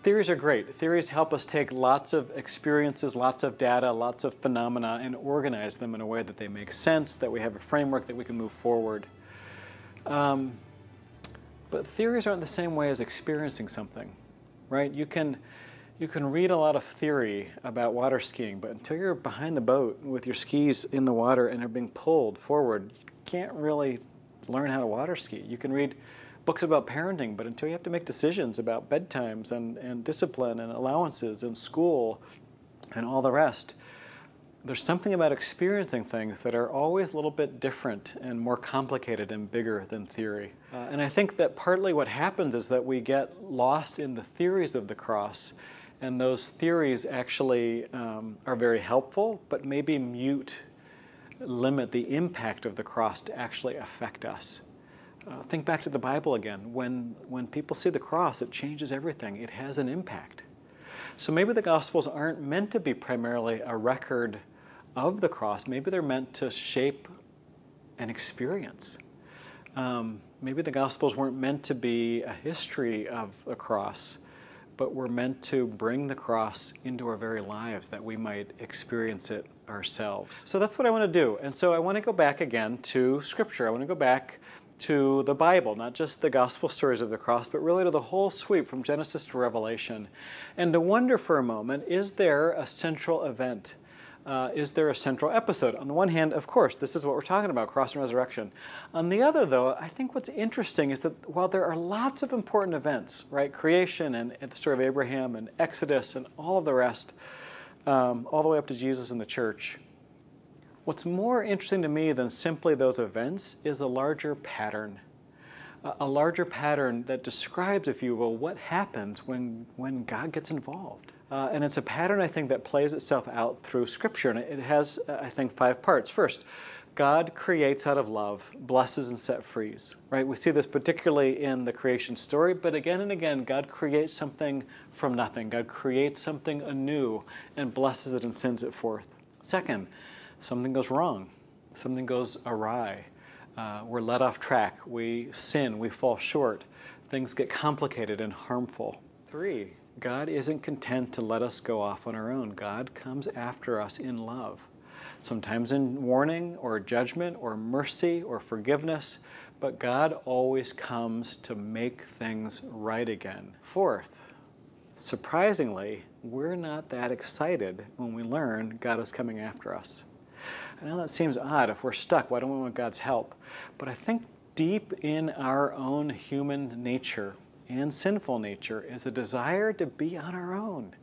Theories are great. Theories help us take lots of experiences, lots of data, lots of phenomena, and organize them in a way that they make sense, that we have a framework that we can move forward. But theories aren't the same way as experiencing something, right? You can read a lot of theory about water skiing, but until you're behind the boat with your skis in the water and they're being pulled forward, you can't really learn how to water ski. You can read books about parenting, but until you have to make decisions about bedtimes and discipline and allowances and school and all the rest, there's something about experiencing things that are always a little bit different and more complicated and bigger than theory. And I think that partly what happens is that we get lost in the theories of the cross, and those theories actually are very helpful, but maybe limit the impact of the cross to actually affect us. Think back to the Bible again. When people see the cross, it changes everything. It has an impact. So maybe the Gospels aren't meant to be primarily a record of the cross. Maybe they're meant to shape an experience. Maybe the Gospels weren't meant to be a history of the cross, but were meant to bring the cross into our very lives, that we might experience it ourselves. So that's what I want to do. And so I want to go back again to Scripture. I want to go back to the Bible, not just the gospel stories of the cross, but really to the whole sweep from Genesis to Revelation, and to wonder for a moment, is there a central event? Is there a central episode? On the one hand, of course, this is what we're talking about, cross and resurrection. On the other, though, I think what's interesting is that while there are lots of important events, right, creation and the story of Abraham and Exodus and all of the rest, all the way up to Jesus and the church, what's more interesting to me than simply those events is a larger pattern. A larger pattern that describes, if you will, what happens when God gets involved. And it's a pattern, I think, that plays itself out through Scripture. And it has, I think, 5 parts. First, God creates out of love, blesses and set free. Right? We see this particularly in the creation story, but again and again, God creates something from nothing. God creates something anew and blesses it and sends it forth. Second, something goes wrong. Something goes awry. We're led off track. We sin. We fall short. Things get complicated and harmful. 3, God isn't content to let us go off on our own. God comes after us in love, sometimes in warning or judgment or mercy or forgiveness, but God always comes to make things right again. 4th, surprisingly, we're not that excited when we learn God is coming after us. I know that seems odd. If we're stuck, why don't we want God's help? But I think deep in our own human nature and sinful nature is a desire to be on our own,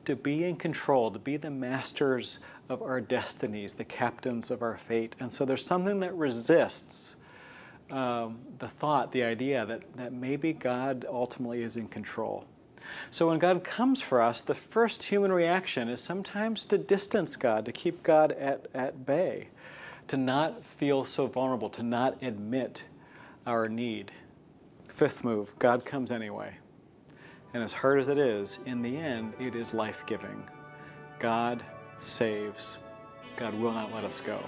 to be in control, to be the masters of our destinies, the captains of our fate. And so there's something that resists the thought, the idea that maybe God ultimately is in control. So when God comes for us, the first human reaction is sometimes to distance God, to keep God at bay, to not feel so vulnerable, to not admit our need. 5th move, God comes anyway. And as hard as it is, in the end, it is life-giving. God saves. God will not let us go.